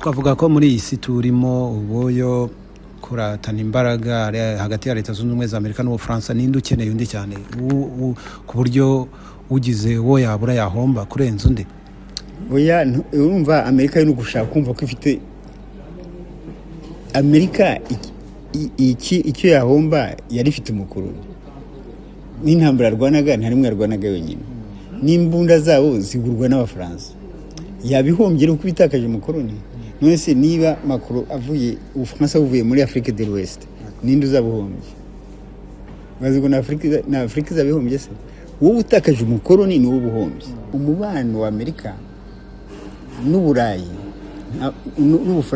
twavuga ko muri iyi si turimo ubuyo kuratana imbaraga hagati ya Leta Zunze Ubumwe za Amerika n'Ubufaransa ninde ukeneye undi cyane ku buryo ugize wo yabura yahomba kurenza undi. Oya urumva Amerika yo gushaka kumva ko ifite Amerika icyo yahomba yari ifite umukuru n'intambara rwanaga nta rimwe rwanaga wenyine n'imbunda zabo zigurwa n'Abafaransa yabihombye uko bitakaje umukoroni. None se niba Macron avuye Ubufaransa buvuye muri Afrique de l'Ouest ninde uzabuhombye? Baziko na Afrique zabihombye se wowe utakaje umukoroni ni ubuhombye. Umubano wa Amerika n'Uburayi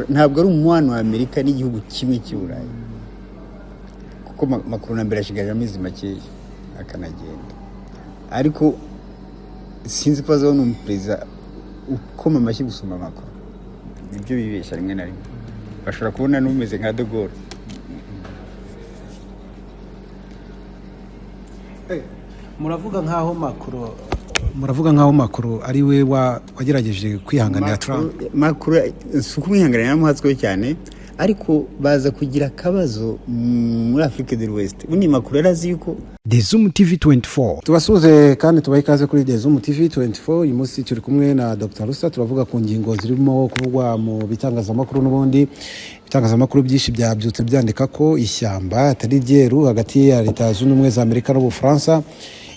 ntabwo ari umubano wa Amerika n'igihugu kimwe cy'Uburayi kuko Macron nambere ashigaje amezi make akanagenda, ariko sinzi ko azaho n'umuperezida ukoma amashyi gusumba Macron. Ibyo bibesha rimwe na rimwe bashobora kubona n'umeze nka De Gaulle. muravuga nkaho Macron ari we wagerageje kwihanganira Trump. Macron si kumwihanganira n'umuhatswe cyane, ariko baza kugira akabazo muri Afrique de l'Ouest. Undi Macron yarazi yuko The Zoom TV 24 tubasuze kandi tubaha ikaze kuri The Zoom TV 24. Uyu munsi turi kumwe na Dr. Rusa, turavuga ku ngingo zirimo kuvugwa mu bitangazamakuru n'ubundi bitangazamakuru byinshi byabyutse byandika ko ishyamba atari ryeru hagati ya Leta Zunze Ubumwe za Amerika n'Ubufaransa.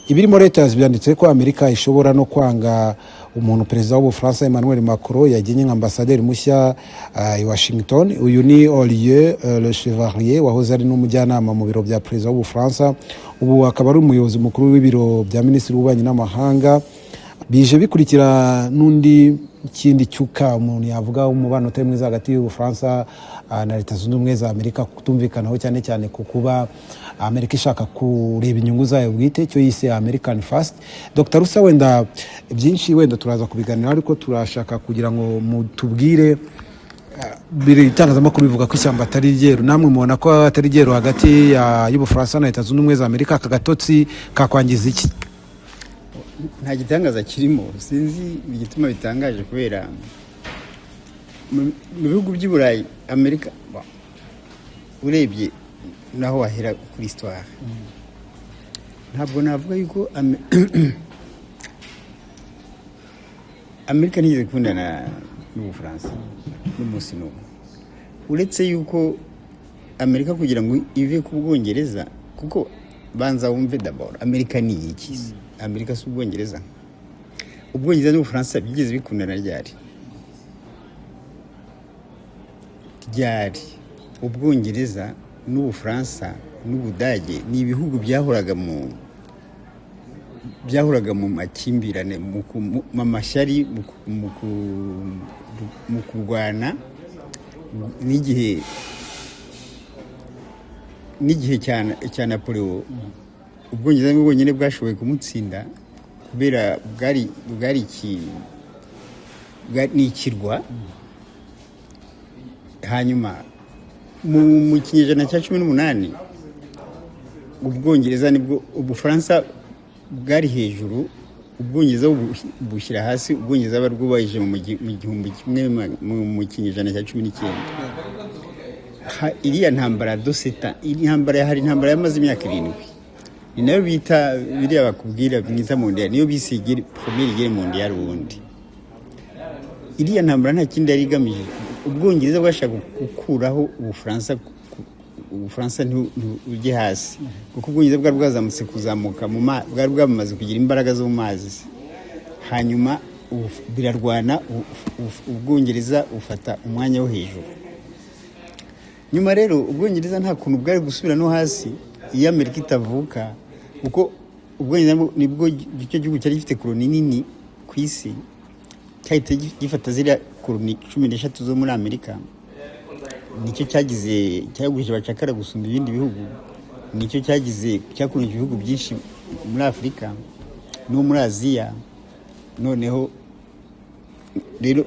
Ibirimo leta byanditse ko Amerika ishobora no kwanga umuntu perezida w'Ubufaransa Emmanuel Macron yagenye nk'ambasaderi mushya i Washington. Uyu ni Olivier Le Chevalier wahoze ari n'umujyanama mu biro bya perezida w'Ubufaransa, ubu akaba ari umuyobozi mukuru w'ibiro bya minisitiri w'ububanyi n'amahanga. Bije bikurikira n'undi kindi cyuka umuntu yavuga umubano utari mwiza hagati y'Ubufaransa na Leta Zunze Ubumwe za Amerika kutumvikanaho cyane cyane ku kuba Amerika ishaka kureba inyungu zayo bwite, cyo yise American First. Dr. Rusa, wenda byinshi wenda turaza kubiganira, ariko turashaka kugira ngo mutubwire biri itangazamakuru bivuga ko ishyamba atari ryeru, namwe mubona ko atari ryeru hagati y'Ubufaransa na Leta Zunze Ubumwe za Amerika. Aka gatotsi kakwangiza iki? Nta gitangaza kirimo, sinzi igituma bitangaje kubera mu bihugu by'Uburayi Amerika urebye naho wahera kuri histoire. Ntabwo navuga yuko Amerika ntize kundana n'Ubufaransa n'umunsi n'umwe, uretse yuko Amerika kugira ngo ive ku Bwongereza, kuko banza wumve d'abord Amerika ni iki? Amerika si Ubwongereza. Ubwongereza n'Ubufaransa bigeze bikundana ryari? Ubwongereza n'Ubufaransa n'Ubudage ni ibihugu byahoraga mu makimbirane, mu mashyari, mu kurwana n'igihe cya Napoleon. Ubwongereza n'ubwo bwonyine bwashoboye kumutsinda kubera bwari ikirwa. Hanyuma mu kinyejana cya 18 Ubwongereza nibwo Ubufaransa bwari hejuru, Ubwongereza bushyira hasi. Ubwongereza barwubahije mu gihumbi kimwe mu kinyejana cya 19. Iriya ntambara doseta, hari intambara yamaze imyaka 7, ni nayo bita biriya bakubwira mwiza mondial, niyo bisigire première guerre mondiale. Ubundi iriya ntambara nta kindi yari igamije. Ubwongereza bwashaka gukuraho Ubufaransa ntujye hasi, kuko Ubwongereza bwari bwazamutse kuzamuka bwari bwamaze kugira imbaraga zo mu mazi. Hanyuma birarwana, Ubwongereza ufata umwanya wo hejuru. Nyuma rero Ubwongereza nta kuntu bwari gusubira no hasi iyo Amerika itavuka, kuko Ubwongereza nibwo icyo gihugu cyari gifite koloni nini ku isi, cyahita gifata ziriya koloni 13 zo muri Amerika. Nicyo cyagurije abacakara gusumba ibindi bihugu, nicyo cyakunije ibihugu byinshi muri Afurika no muri Aziya. Noneho rero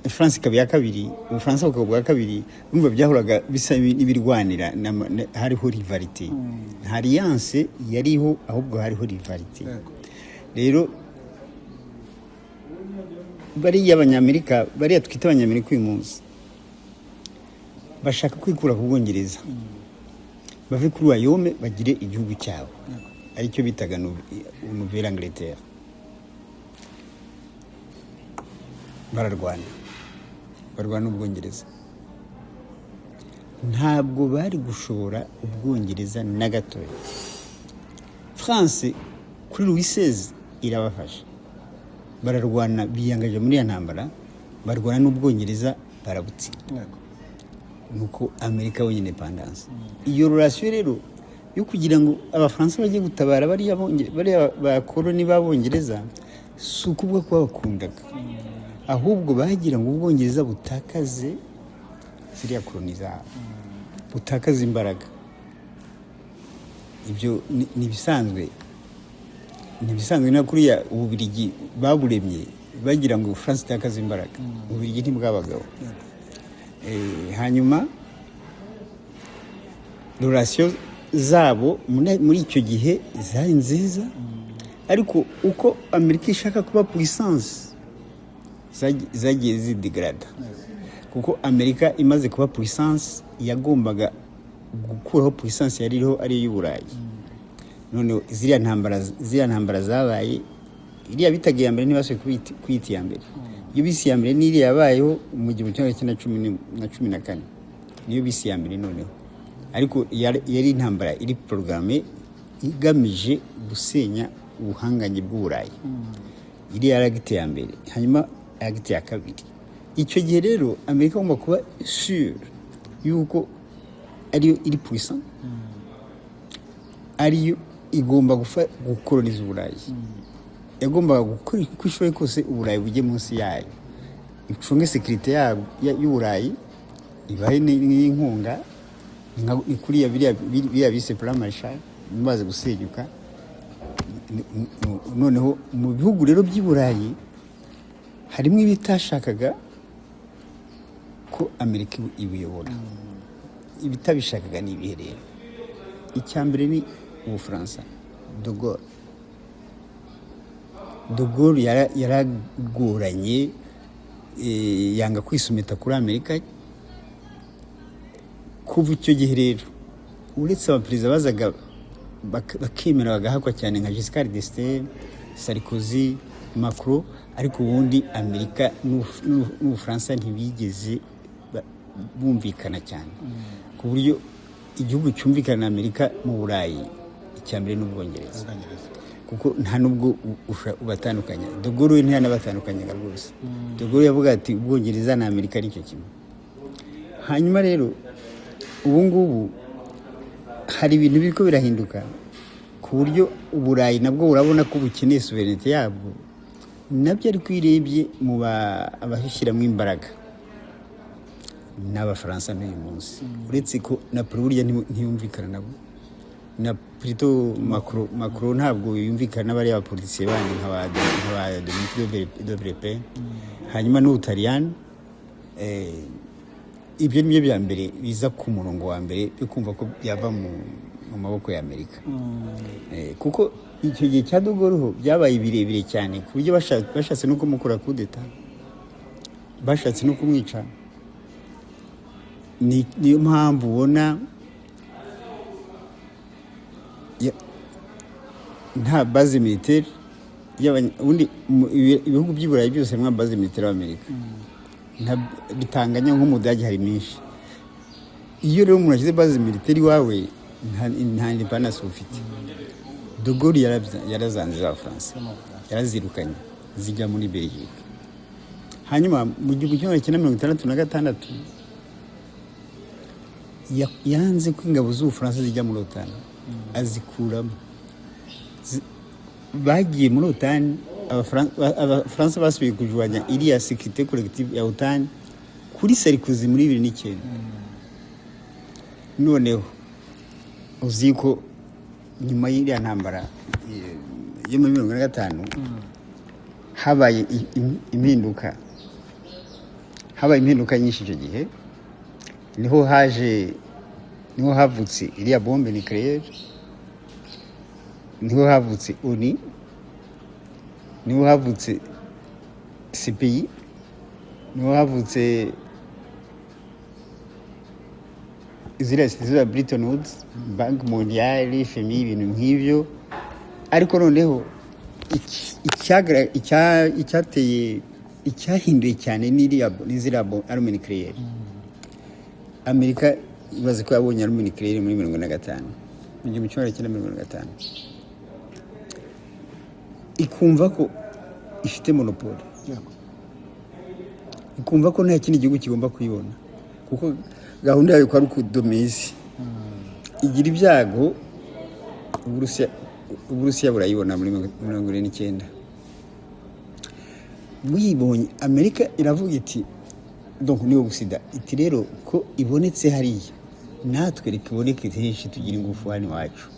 France ikaba ya kabiri, Ubufaransa bukaba bwa kabiri. Urumva byahoraga bisa n'ibirwanira, hariho rivalite, nta alliance yariho, ahubwo hariho rivalite. Rero bariya Abanyamerika, bariya twita Abanyamerika uyu munsi, bashaka kwikura ku Bwongereza bave kuri Royaume bagire igihugu cyabo aricyo bitaga Nouvelle Angleterre. bararwana n'Ubwongereza, ntabwo bari gushobora Ubwongereza na gatoya. France kuri Louis XVI irabafasha, bararwana, biyangaje muri ya ntambara, barwana n'Ubwongereza barabutsinda. Nuko Amerika yabonye independence. Iyo relation rero yo kugira ngo Abafaransa bajye gutabara bariya bakoloni b'Abongereza, si ukuvuga ko babakundaga, ahubwo bagira ngo Ubwongereza butakaze ziriya koloni zabo, butakaze imbaraga. Ibyo ni bisanzwe na kuriya Ububiligi baburemye bagira ngo France itakaze imbaraga. Ububiligi ntibwabagaho. Hanyuma relation zabo muri icyo gihe zari nziza, ariko uko Amerika ishaka kuba puissance zagiye zidegrada, kuko Amerika imaze kuba puissance yagombaga gukuraho puissance yari iriho ari y'Uburayi. None ziriya ntambara zabaye, iriya bitaga iya mbere ntibashoboye kwita iya mbere. Iyo bisi ya mbere n'iriya yabayeho mu 1914 niyo bisi ya mbere noneho, ariko yari intambara iri programme igamije gusenya ubuhanganye bw'Uburayi. Iriya yaragite ya mbere, hanyuma yaragite ya kabiri. Icyo gihe rero Amerika igomba kuba sure yuko ariyo iri puissant, ariyo igomba gukoloniza Uburayi. Yagombaga gukora uko ishoboye kose Uburayi bujye munsi yayo, icunge sekirite y'Uburayi, ibahe n'inkunga. Ni kuriya biriya bise plan Marshall bimaze gusenyuka. Noneho mu bihugu rero by'i Burayi harimo ibitashakaga ko Amerika ibuyobora, ibitabishakaga ni ibihe rero. Icya mbere ni Ubufaransa. De Gaulle yaragoranye, yanga kwisumita kuri Amerika. Kuva icyo gihe rero, uretse abaperezida bazaga bakemera bagahakwa cyane nka Giscard d'Estaing, Sarkozy, Macron, ariko ubundi Amerika n'Ubufaransa ntibigeze bumvikana cyane, ku buryo igihugu cyumvikana na Amerika mu Burayi icya mbere n'Ubwongereza, kuko nta nubwo ubatandukanya. De Gaulle ntiyanabatandukanyaga rwose. De Gaulle yavuga ati Ubwongereza na Amerika nicyo kimwe. Hanyuma rero ubu ngubu hari ibintu biriko birahinduka, ku buryo Uburayi nabwo urabona ko bukeneye sovereignty yabwo, nabyo ari kwirebye mu abashyiramo imbaraga n'Abafaransa n'uyu munsi. Uretse ko Napoli burya ntiyumvikana nabo, na plutôt Macron ntabwo yumvikana n'abari abapolitisiye bandi nk'aba Dimitri de Villepin. Hanyuma n'Ubutaliyani, ibyo nibyo bya mbere biza ku murongo wa mbere byo kumva ko byava mu maboko ya Amerika. Kuko icyo gihe cya De Gaulle byabaye birebire cyane, ku buryo bashatse no kumukora coup d'etat, bashatse no kumwica. Niyo mpamvu ubona nta base militaire ubundi ibihugu by'i Burayi byose harimo base militaire y'Amerika. Bitanganya nk'Umudage hari menshi. Iyo rero umuntu ashyize base militaire iwawe nta independence ufite. De Gaulle yarazanze Abafaransa, yarazirukanye zijya muri Belgique. Hanyuma mu 1966 yanze ko ingabo z'Ubufaransa zijya muri OTAN, azikuramo. Bagiye muri OTAN, Abafaransa basubiye kujwanya iriya sécurité collective ya OTAN kuri Sarkozy muri 2009. Noneho uzi ko nyuma y'iriya ntambara yo muri 1995 habaye impinduka nyinshi. Icyo gihe niho havutse iriya bombe nucléaire, niho havutse ONU, niho havutse CPI, niho havutse ziriya za Bretton Woods, Banki Mondiale, FMI, ibintu nk'ibyo. Ariko noneho icyahinduye cyane ni ziriya arme nucléaire. Amerika ibaze ko yabonye arme nucléaire muri 1945, mu 1945, ikumva ko ifite monopole, ikumva ko nta kindi gihugu kigomba kuyibona, kuko gahunda yayo ko ari ukudomeza. Igira ibyago Uburusiya burayibona muri 1949. Buyibonye Amerika iravuga iti donc niyo gusida iti rero ko ibonetse hariya, natwe reka iboneke henshi, tugira ingufu hano iwacu.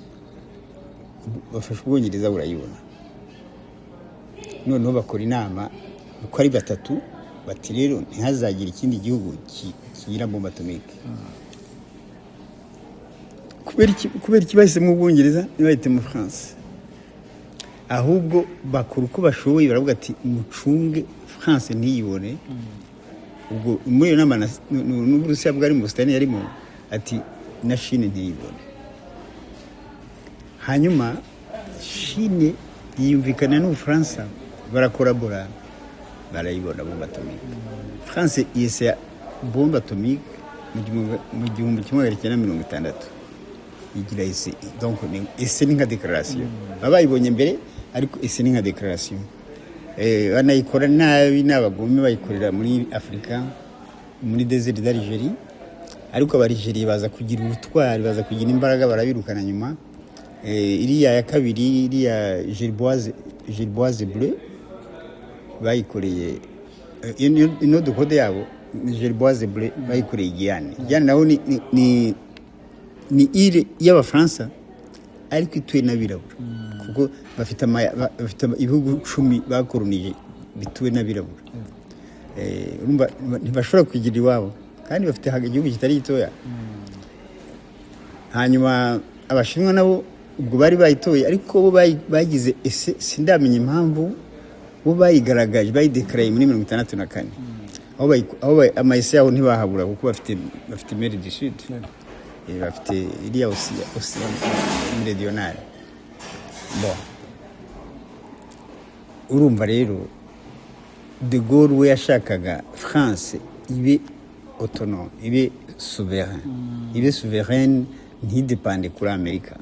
Bafashe Ubwongereza burayibona, noneho bakora inama uko ari batatu, bati rero ntihazagira ikindi gihugu kigira bombe atomike. Kubera iki bahisemo Ubwongereza ntibahitemo France? Ahubwo bakora uko bashoboye, baravuga ati mucunge France ntiyibone. Ubwo muri iyo nama n'Uburusiya bwari mu busitani yarimo, ati na Chine ntiyibone. Hanyuma Chine yiyumvikana n'Ubufaransa, barakorabora, barayibona bombe atomike. France yese bombe atomike mu 1960. Igira ese, donc ese ni nka declaration. Babayibonye mbere, ariko ese ni nka declaration. Banayikora nabi n'abagome, bayikorera muri Afrika, muri desert d'Algérie. Ariko Abarigeriya baza kugira ubutwari, baza kugira imbaraga, barabirukana nyuma. Iriya ya kabiri, iriya Gerboise Bleu, bayikoreye ino dukode yabo Gerboise Bleu, bayikoreye Guyane. Guyane naho ni ile y'Abafaransa, ariko ituwe n'abirabura, kuko bafite ibihugu 10 bakoronije bituwe n'abirabura. Urumva ntibashobora kugira iwabo, kandi bafite igihugu kitari gitoya. Hanyuma Abashinwa nabo ubwo bari bayitoye, ariko bo bagize ese, sindamenya impamvu, bo bayigaragaje, bayidekaraye muri 1964. aho amayese yaho ntibahabura, kuko bafite Mer du Sud, bafite iriya Océan Méridional. Bon, urumva rero De Gaulle we yashakaga France ibe autonome, ibe souveraine, ntidepende kuri Amerika.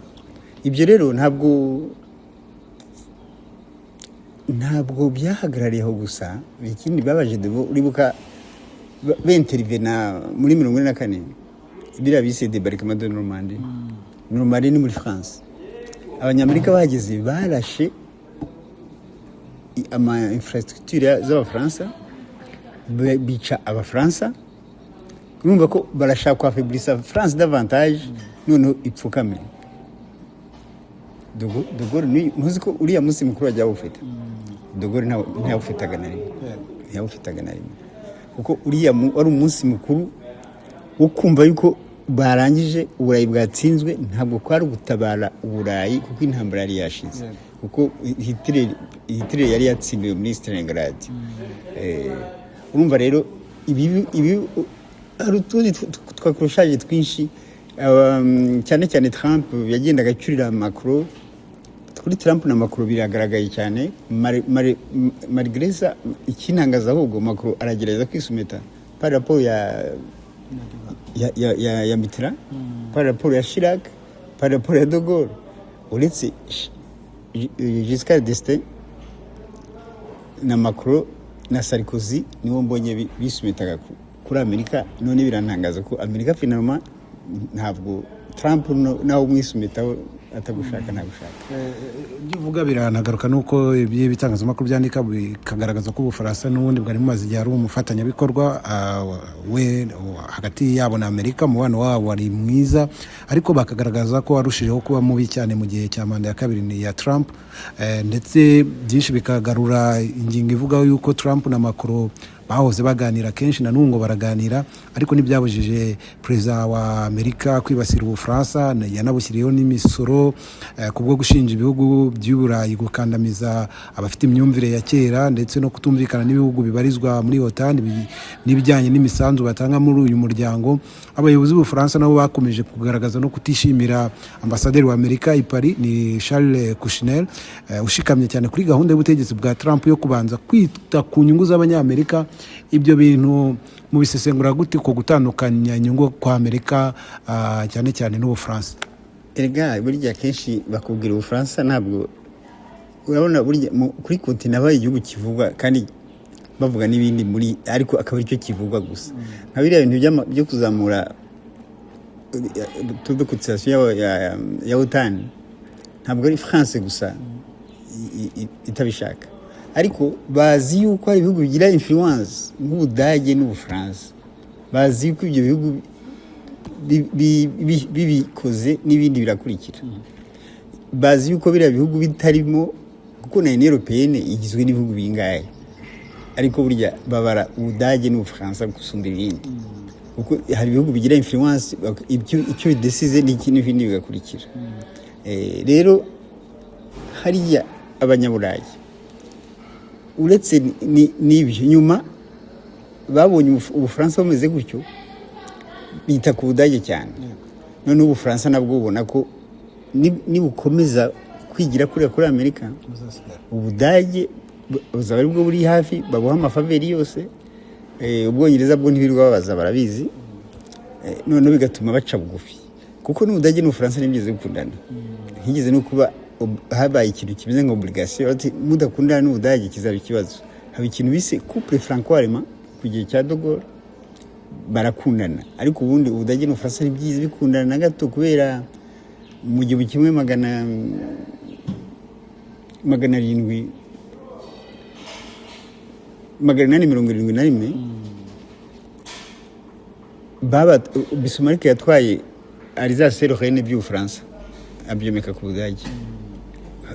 Ibyo rero ntabwo byahagarariyeho gusa. Ikindi babaje De Gaulle, uribuka b'intervena muri 1944, biriya bise débarquement de Normandie. Normandie ni muri France. Abanyamerika bageze barashe ama infrastructure z'Abafaransa, bica Abafaransa. Urumva ko barashaka kwafaiblisa France davantage, none ipfukame. De Gaulle ntuzi ko uriya munsi mukuru wajya ufite. De Gaulle ntawufitaga na rimwe, kuko uriya wari umunsi mukuru wo kumva yuko barangije Uburayi bwatsinzwe. Ntabwo kwari gutabara Uburayi, kuko intambara yari yashize, kuko Hitler yari yatsindiwe muri Stalingrad. Urumva rero ibi hari utundi twakurushaje twinshi. Cyane cyane Trump yagendaga acyurira Macron. Kuri Trump na Macron biragaragaye cyane. Marigresa ikinangaza ahubwo Macron aragereza kwisumeta par rapport ya Mitterrand, par rapport ya Chirac, par rapport ya De Gaulle. Uretse Giscard d'Estaing na Macron na Sarkozy nibo mbonye bisumetaga kuri Amerika. None birantangaza ko Amerika finalement ntabwo Trump naho mwisumetaho atagushaka nagushaka. Ibyo uvuga biranagaruka nuko ibitangazamakuru byandika bikagaragaza ko Ubufaransa n'ubundi bwari mumaze igihe ari umufatanyabikorwa we hagati yabo na Amerika. Umubano wabo wari mwiza, ariko bakagaragaza ko warushijeho kuba mubi cyane mu gihe cya manda ya kabiri ya Trump. Ndetse byinshi bikagarura ingingo ivuga yuko Trump na Macron bahoze baganira kenshi na n'ubu baraganira, ariko ntibyabujije perezida wa Amerika kwibasira Ubufaransa, yanabushyiriyeho n'imisoro kubwo gushinja ibihugu by'Uburayi gukandamiza abafite imyumvire ya kera ndetse no kutumvikana n'ibihugu bibarizwa muri OTAN n'ibijyanye n'imisanzu batanga muri uyu muryango. Abayobozi b'Ubufaransa nabo bakomeje kugaragaza no kutishimira ambasaderi wa Amerika i Paris ni Charles Kushner ushikamye cyane kuri gahunda y'ubutegetsi bwa Trump yo kubanza kwita ku nyungu z'abanyamerika. Ibyo bintu mu bisesengura gute ko gutandukanya inyungu kwa Amerika cyane cyane n'Ubufaransa? Erega burya kenshi bakubwira Ubufaransa ntabwo urabona burya kuri kontinent abaye igihugu kivugwa kandi bavuga n'ibindi muri ariko akaba aricyo kivugwa gusa. Nka biriya bintu byo kuzamura tudo cotisation ya OTAN ntabwo ari France gusa itabishaka, ariko bazi yuko hari ibihugu bigira influence nk'Ubudage n'Ubufaransa, bazi yuko ibyo bihugu bibikoze n'ibindi birakurikira, bazi yuko biriya bihugu bitarimo kuko na Union Européenne igizwe n'ibihugu bingahe, ariko burya babara Ubudage n'Ubufaransa gusumba ibindi kuko hari ibihugu bigira influence icyo bidesize n'ibindi bigakurikira. Rero hariya abanyaburayi uretse n'ibyo nyuma babonye Ubufaransa bumeze gutyo bita ku Budage cyane, none Ubufaransa nabwo ubona ko nibukomeza kwigira kuri Amerika, Ubudage buzaba ari bwo buri hafi babuha amafaveri yose, Ubwongereza bwo ntibirirwa babaza barabizi, none bigatuma baca bugufi kuko n'Ubudage n'Ubufaransa nibigeze gukundana, higeze no kuba habaye ikintu kimeze nka obligation ati mudakundana n'Ubudage kizaba ikibazo. Haba ikintu bise couple franco-allemand ku gihe cya De Gaulle barakundana, ariko ubundi Ubudage n'Ubufaransa ntibyize bikundana na gato kubera mu gihe kimwe magana 871 baba Bismarck yatwaye Alsace-Lorraine by'Ubufaransa abyomeka ku Budage.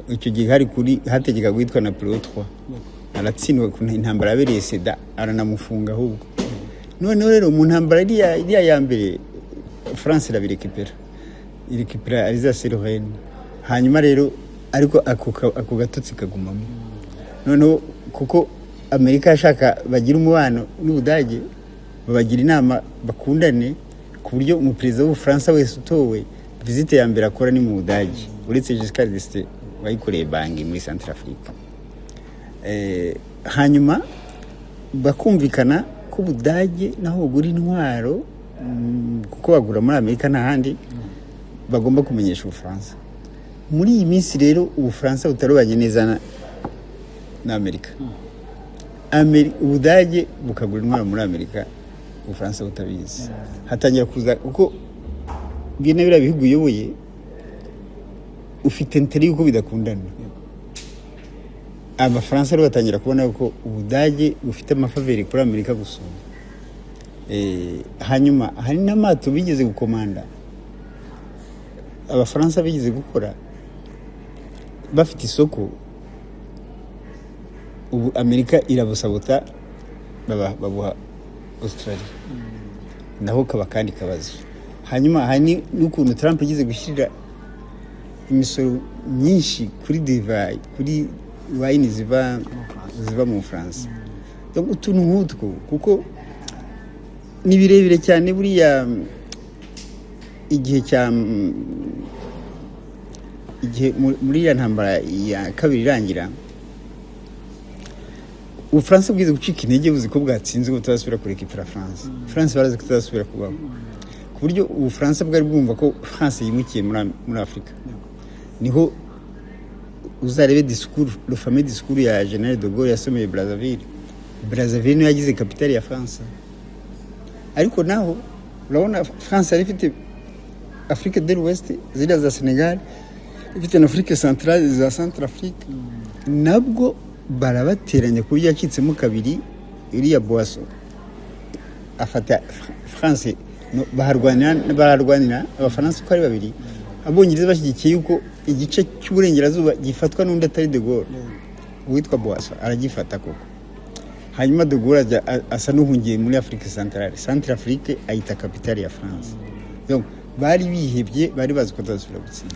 Icyo gihe hategeka guhitwa Napoleon III, aratsindwa ku intambara yabereye Sedan aranamufunga ahubwo. None rero mu ntambara iriya ya mbere France irabirekipera Alsace-Lorraine, hanyuma rero ariko ako gatotsi kagumamo. Noneho kuko Amerika yashaka bagira umubano n'Ubudage, babagira inama bakundane ku buryo umuperezida w'Ubufaransa wese utowe visite ya mbere akora ni mu Budage, uretse Giscard d'Estaing wayikoreye banki muri Centrafrique. Hanyuma bakumvikana ko Ubudage naho bugura intwaro kuko bagura muri Amerika n'ahandi bagomba kumenyesha Ubufaransa. Muri iyi minsi rero Ubufaransa butarubanye neza na Amerika. Ubudage bukagura intwaro muri Amerika, Ubufaransa butabizi. Hatangira kuza kuko bwene biriya bihugu uyoboye ufite interi yuko bidakundana. Abafaransa rero batangira kubona ko Ubudage bufite amafaveri kuri Amerika gusumba. Hanyuma hari n'amato bigeze gukomanda Abafaransa bigeze gukora bafite isoko, ubu Amerika irabusabota babuha Australia, naho kaba kandi kabazo. Hanyuma hani n'ukuntu Trump yagize gushyira imisoro myinshi kuri divayi, kuri wine ziva mu France. Donc utuntu nk'utwo kuko ni birebire cyane buriya igihe muri ya ntambara ya kabiri irangira Ubufaransa bwize gucika intege buzi ko bwatsinze ngo tuzasubira kurekipera France barazi ko tuzasubira kubaho, ku buryo Ubufaransa bwari bwumva ko France yimukiye muri Afrika. Niho uzarebe le fameux discours ya General de Gaulle yasomeye Brazzaville niyo yagize capitale ya France. Ariko naho urabona France yari ifite Afrique de l'Ouest ziriya za Senegal, ifite na Afrique centrale za Centrafrique, nabwo barabateranya ku buryo yacitsemo kabiri. Iriya Boisson afata France bararwanira Abafaransa uko ari babiri, Abongereza bashyigikiye yuko igice cy'uburengerazuba gifatwa n'undi atari De Gaulle, uwitwa Boisson aragifata koko. hanyuma de Gaulle asa n'uhungiye muri Afrique Centrale. Centrafrique ayita capitale ya France. Donc bari bihebye, bari bazi ko bazasubira gutsinda,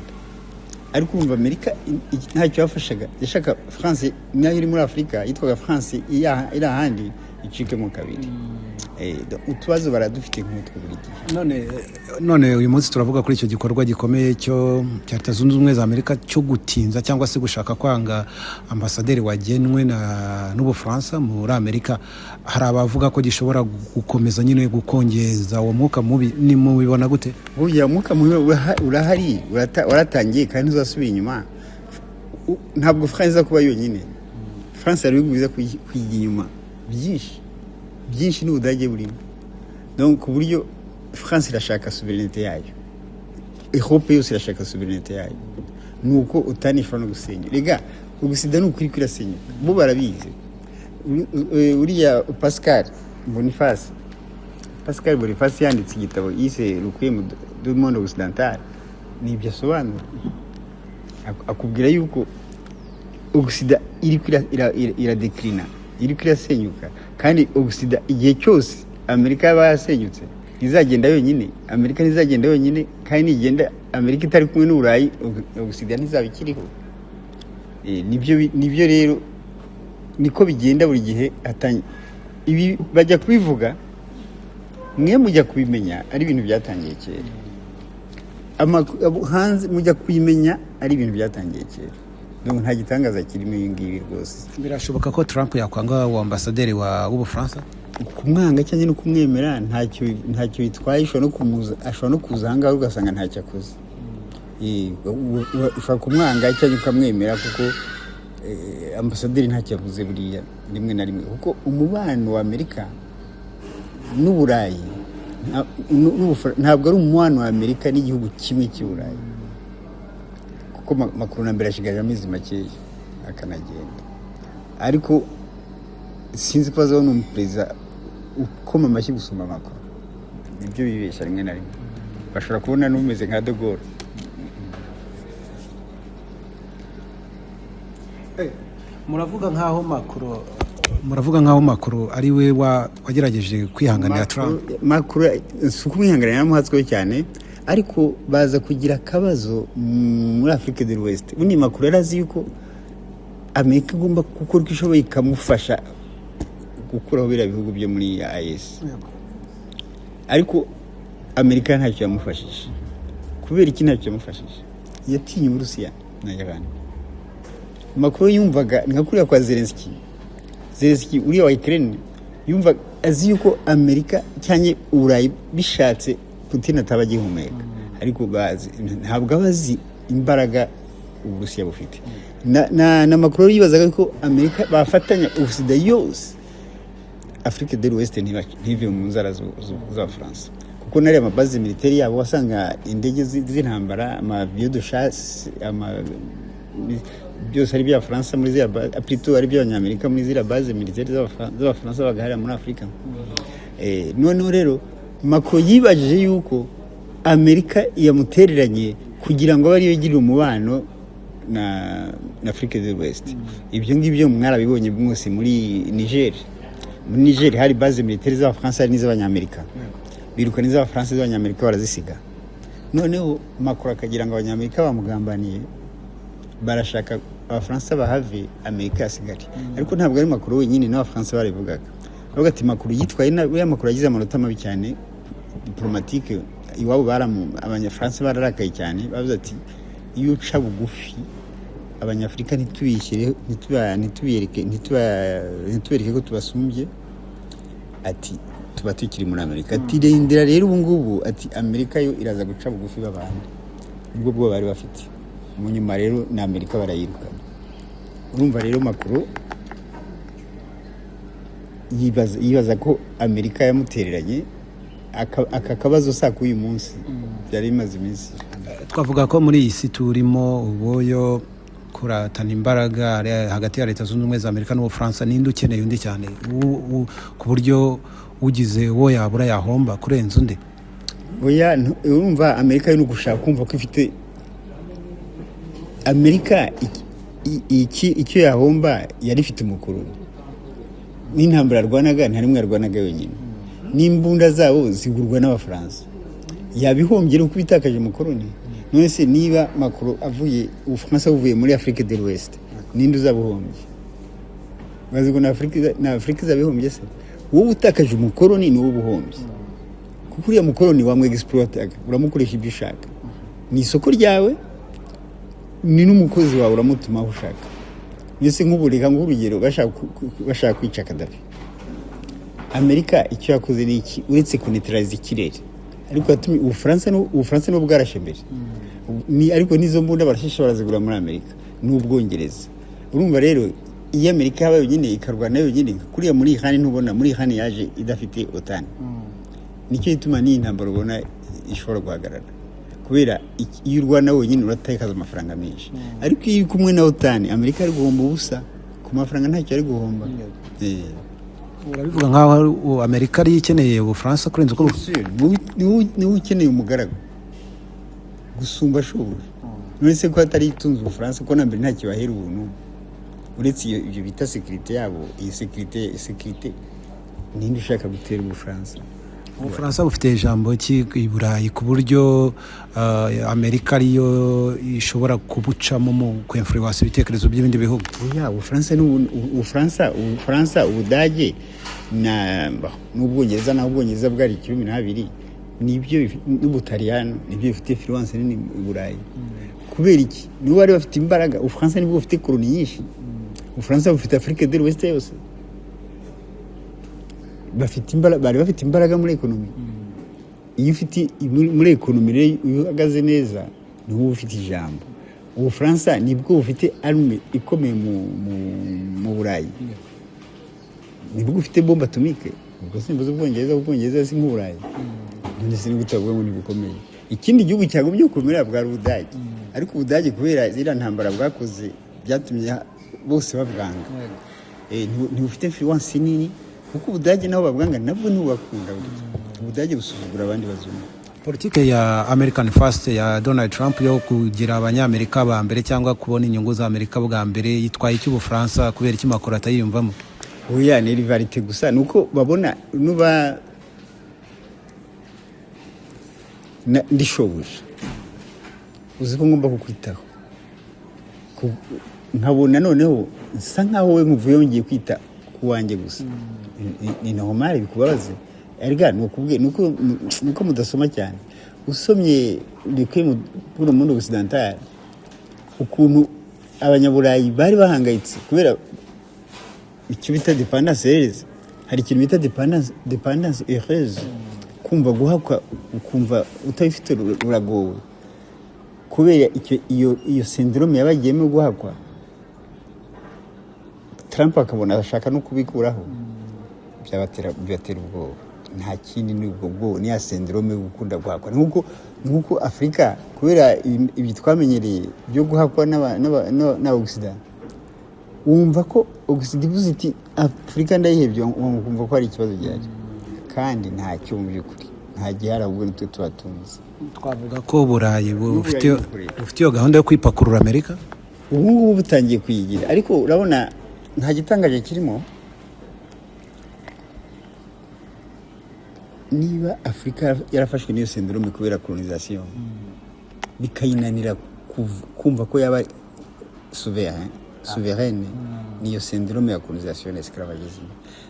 ariko umva Amerika ntacyo yafashaga, yashaka France nayo iri muri Afrika yitwaga France iri ahandi icike mu kabiri. Utubazo baradufite nk'utwo buri gihe. None uyu munsi turavuga kuri icyo gikorwa gikomeye cyo cya Leta Zunze Ubumwe za Amerika cyo gutinza cyangwa se gushaka kwanga ambasaderi wagenwe n'Ubufaransa muri Amerika. Hari abavuga ko gishobora gukomeza nyine gukongeza uwo mwuka mubi, ni mubibona gute? Uya mwuka mubi urahari, waratangiye kandi uzasubira inyuma. Ntabwo France iza kuba yonyine. France ari biza kwiga inyuma byinshi n'Ubudage burimo. Donc ku buryo France irashaka souveraineté yayo, Europe yose irashaka souveraineté yayo, nuko utanishwa no gusenya. Rega ugusida n'ukuri kwirasenya, bo barabizi. Uriya Pascal Boniface yanditse igitabo yise Requiem du monde occidental, nibyo asobanura. Akubwira yuko ugusida iri iradeklina, iri kwirasenyuka, kandi ugusida igihe cyose Amerika yaba yasenyutse izagenda yonyine. Amerika ntizagenda yonyine, kandi nigenda Amerika itari kumwe n'Uburayi ugusida ntizaba ikiriho. Nibyo rero niko bigenda buri gihe. Ibi bajya kubivuga, mwe mujya kubimenya ari ibintu byatangiye kera. Hanze mujya kubimenya ari ibintu byatangiye kera. Donc nta gitangaza kirimo iyi ngiyi rwose. Birashoboka ko Trump yakwanga uwo ambasaderi w'Ubufaransa? Kumwanga cyangwa no kumwemera ntacyo bitwaye. Ashobora no kuza ahangaha ugasanga ntacyo akoze. Ushobora kumwanga cyangwa ukamwemera, kuko ambasaderi ntacyo yavuze buriya rimwe na rimwe, kuko umubano wa Amerika n'Uburayi ntabwo ari umubano wa Amerika n'igihugu kimwe cy'Uburayi, kuko Macron na mbere ashigaje amezi makeya akanagenda. Ariko sinzi ko azabona umuperezida ukoma amashyi gusumba Macron. Nibyo bibeshya rimwe na rimwe, bashobora kubona n'umeze nka de Gaulle. muravuga nkaho Macron ari we wagerageje kwihanganira Trump. Macron si ukumwihanganira, yamuhatsweho cyane, ariko baza kugira akabazo muri Afrique de l'Ouest. Ubundi Macron yarazi yuko Amerika igomba gukora uko ishoboye ikamufasha gukuraho biriya bihugu byo muri AES, ariko Amerika ntacyo yamufashije. Kubera iki ntacyo yamufashije? Yatinye Uburusiya na Iran. Macron yumvaga nka kuriya kwa Zelensky uriya wa Ukraine, yumva azi yuko Amerika cyanye Uburayi bishatse Putin ataba agihumeka, ariko ntabwo abazi imbaraga Uburusiya bufite. Na Macron yibazaga ko Amerika bafatanya Ubusida yose Afrique de l'Ouest ntive mu nzara z'Abafaransa, kuko nari amabaze militaire yabo wasanga indege z'intambara, amaviyo de chasse, byose ari bya France muri zira plutôt ari by'Abanyamerika muri zira base militaire z'Abafaransa bagahara muri Afrika. Noneho rero Macron yibajije yuko Amerika yamutereranye kugira ngo bari yigirira umubano na Afrique de l'Ouest. Ibyo ngibyo mwarabibonye mwose muri Niger. Muri Niger hari base militaire z'Abafaransa n'iz'Abanyamerika, biruka n'iz'Abafaransa n'iz'Abanyamerika barazisiga. Noneho Macron akagira ngo Abanyamerika bamugambaniye, barashaka Abafaransa bahave, Amerika yasigare. Ariko ntabwo ari Macron wenyine, n'Abafaransa barivugaga. Bavuga ati Macron yitwaye we, Macron yagize amanota mabi cyane diplomatique. Iwabo Abanyafaransa bararakaye cyane, bavuze ati iyo uca bugufi Abanyafrika ntitubishyire, ntitubereke ko tubasumbye, ati tuba tukiri muri Amerika. Ati rindira rero ubu ngubu, ati Amerika yo iraza guca bugufi b'abandi. Ubwo bwo bari bafite mu nyuma rero na Amerika barayirukana. Urumva rero Macron yibaza ko Amerika yamutereranye. Aka kabazo sako uyu munsi byari bimaze iminsi. Twavuga ko muri iyi si turimo uboyo kuratana imbaraga hagati ya Leta Zunze Ubumwe za Amerika n'Ubufaransa, ninde ukeneye undi cyane ku buryo ugize uwo yabura yahomba kurenza undi? Oya, urumva Amerika yo gushaka kumva ko ifite Amerika icyo yahomba yari ifite umukuru. n'intambara arwanaga nta rimwe yarwanaga wenyine, n'imbunda zabo zigurwa n'abafaransa. Yabihombye no kubitakaje umukoroni. None se niba Macron avuye Ubufaransa buvuye muri Afrique de l'Ouest, ninde uzabuhombye? Bazi ko na Afrique zabihombye se? Wowe utakaje umukoroni ni wowe ubuhombye. Kuko uriya mukoroni wamwexploitaga, uramukoresha ibyo ushaka. Ni isoko ryawe, ni n'umukozi wawe uramutuma aho ushaka. Mbese nk'ubureka nk'urugero bashaka kwica Gaddafi. Amerika icyo yakoze ni iki? Uretse kuneutralize ikirere. Ariko yatumye Ubufaransa n'ubwo bwarashe mbere. Ariko n'izo mbunda barashisha barazigura muri Amerika n'Ubwongereza. Urumva rero iyo Amerika yabaye yonyine ikarwana yonyine, kuriya muri Iran ntubona muri Iran yaje idafite OTAN. Nicyo gituma ni intambara ubona ishobora guhagarara. Kubera iyo urwana wenyine uratakaza amafaranga menshi. Ariko iyo kumwe na OTAN, Amerika ari guhomba ubusa ku mafaranga ntacyo ari guhomba. Urabivuga nkaho Amerika ari ikeneye Ubufaransa kurenza uko ni ukeneye umugaragu gusumba shobuja. None se ko atari itunze Ubufaransa ko nambere nta kibahera ubuntu, uretse ibyo bita sécurité yabo. Iyi sécurité ninde ushaka gutera Ubufaransa? Ubufaransa bufite ijambo i Burayi ku buryo Amerika ariyo ishobora kubucamo mu kwinfluence ibitekerezo by'ibindi bihugu. Ubufaransa, Ubudage n'Ubwongereza, naho Ubwongereza bwari 12 nibyo n'Ubutaliyano nibyo bifite influence nini i Burayi. Kubera iki? Nibo bari bafite imbaraga. Ubufaransa nibwo bufite koloni nyinshi. Ubufaransa bufite Afrique de l'Ouest yose. Bari bafite imbaraga muri ekonomi. Iyo ufite muri ekonomi rero uhagaze neza niho ufite ijambo. Ubufaransa nibwo bufite arme ikomeye mu Burayi. Nibwo ufite bombe atomique. Ubwo simbuze Ubwongereza si nk'Uburayi. None se n'ubutavuga ngo nibukomeye. Ikindi gihugu cyagomye gukomera bwa Ubudage. Ariko Ubudage kubera zira ntambara bwakoze byatumye bose babwanga. Ntibufite influence nini. Kuko Ubudage nabo babwanga nabwo ntubakunda. Ubudage busuzugura abandi bazungu. Politike ya American First ya Donald Trump yo kugira abanyamerika ba mbere cyangwa kubona inyungu za Amerika bwa mbere yitwaye cy'Ubufaransa kubera iki Macron atayiyumvamo? Oya, ni rivalite gusa nuko babona nuba ndishoboje. Uzi ko ngomba kukwitaho. Nkabona noneho nsa nkaho we nkuvuye yongeye kwita kuwanjye gusa. Ni normal bikubabaze. Erga nuko mudasoma cyane. Usomye bikwe pour le monde occidental, ukuntu abanyaburayi bari bahangayitse kubera icyo bita dépendance heureuse. Hari ikintu bita dépendance heureuse. Kumva guhakwa, ukumva utabifite uragowe. Kubera iyo syndrome yabagiyemo guhakwa, Trump akabona ashaka no kubikuraho. Bibatera ubwoba. Nta kindi ni ubwo bwo ni ya syndrome gukunda guhakwa. Nuko Afrika kubera ibi twamenyereye byo guhakwa na Occident. Wumva ko Occident ivuze Afrika ndayihebye, wumva ko ari ikibazo gihari. Kandi nta cyo mu byukuri. Nta gihara ubwo nitwe tubatunze. Twavuga ko Burayi bufite iyo gahunda yo kwipakurura Amerika. Ubu butangiye kuyigira. Ariko urabona nta gitangaje kirimo. Niba Afrika yarafashwe n'iyo syndrome kubera colonisation, bikayinanira kumva ko yaba souveraine, niyo syndrome ya colonisation esclavagisme.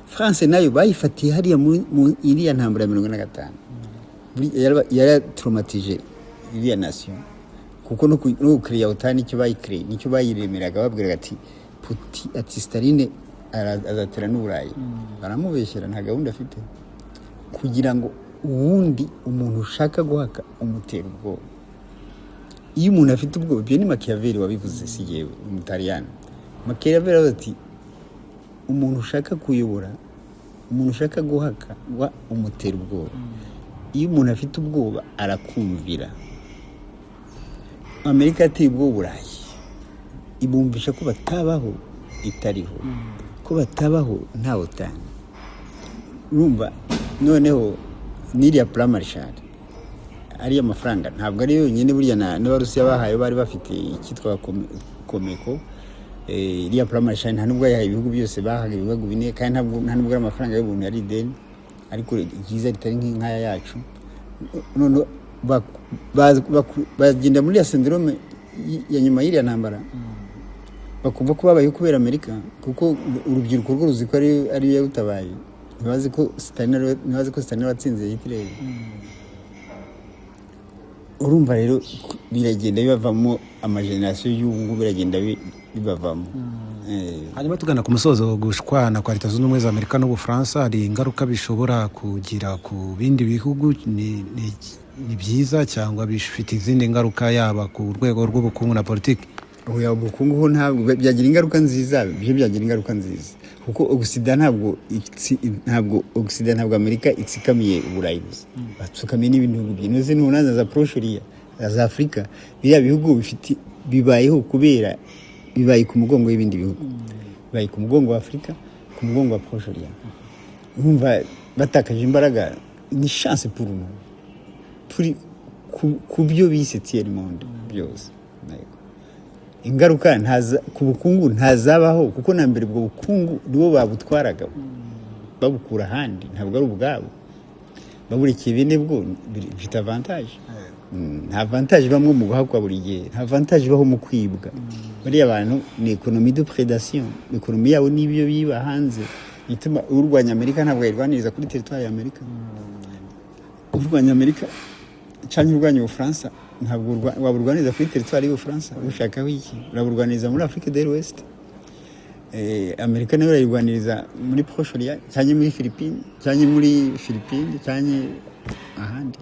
France nayo bayifatiye hariya mu iriya ntambara 1955. Yara traumatije iriya nation. Kuko no create OTAN icyo bayicreate, nicyo bayiremeraga babwiraga ati Staline azatera n'Uburayi. Baramubeshyera nta gahunda afite. Kugira ngo uwundi umuntu ushaka guhaka umutera ubwoba. Iyo umuntu afite ubwoba, byo ni Machiavelli wabivuze, si yewe umutaliyano. Machiavelli ati umuntu ushaka kuyobora, umuntu ushaka guhaka wa umutera ubwoba. Iyo umuntu afite ubwoba arakumvira. Amerika yateye ubwoba Burayi, ibumvisha ko batabaho itariho, ko batabaho nta OTAN. Urumva noneho n'iriya plan Marshall ariya mafaranga ntabwo ari yonyine burya n'Abarusiya bahaye bari bafite ikitwa Komeko, iriya plan Marshall nta nubwo yahaye ibihugu byose, bahaga ibihugu bine, kandi nta nubwo ari amafaranga y'ubuntu yari ideni, ariko ryiza ritari nk'inkaya yacu. None bagenda muri ya syndrome ya nyuma y'iriya ntambara, bakumva ko babayeho kubera Amerika, kuko urubyiruko rwo ruzi ko ari yarutabaye, ntibazi ko Stalin watsinze Hitler. Urumva rero biragenda bibavamo, amageneration y'ubu biragenda bibavamo. Hanyuma tugana ku musozo, gushwana kwa Leta Zunze Ubumwe za Amerika n'Ubufaransa hari ingaruka bishobora kugira ku bindi bihugu? Ni byiza cyangwa bifite izindi ngaruka, yaba ku rwego rw'ubukungu na politiki? Oya, ubukungu ho ntabwo byagira ingaruka nziza, byagira ingaruka nziza, kuko Occident ntabwo Amerika itsikamiye Uburayi gusa, batsukamiye n'ibindi bihugu byinoze n'unaza za Proche-Orient, za Afrika. Biriya bihugu bifite bibayeho kubera bibaye ku mugongo y'ibindi bihugu, bibaye ku mugongo wa Afrika, ku mugongo wa Proche-Orient. Urumva batakaje imbaraga, ni chance pour nous, ku byo bise tiers monde byose. Ingaruka ku bukungu ntazabaho, kuko na mbere ubwo bukungu nibo babutwaraga babukura ahandi, ntabwo ari ubwabo. Baburikiye bene bwo bifite avantage. Nta avantage bamwe mu guhakwa buri gihe, nta avantage baho mu kwibwa. Bariya abantu ni economie de prédation, economie yabo n'ibyo biba hanze. Ituma urwanya Amerika ntabwo yirwaniriza kuri territoire ya Amerika. Urwanya Amerika cyangwa urwanya Ubufaransa ntabwo waburwaniriza kuri territoire y'Ubufaransa. Ushaka iki? Uraburwaniriza muri Afrique de l'Ouest. Amerika nayo irwaniriza muri Proche-Orient, cyangwa muri Philippines, cyangwa ahandi.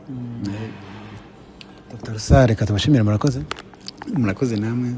Dr. Rusa, reka tubashimire, murakoze namwe.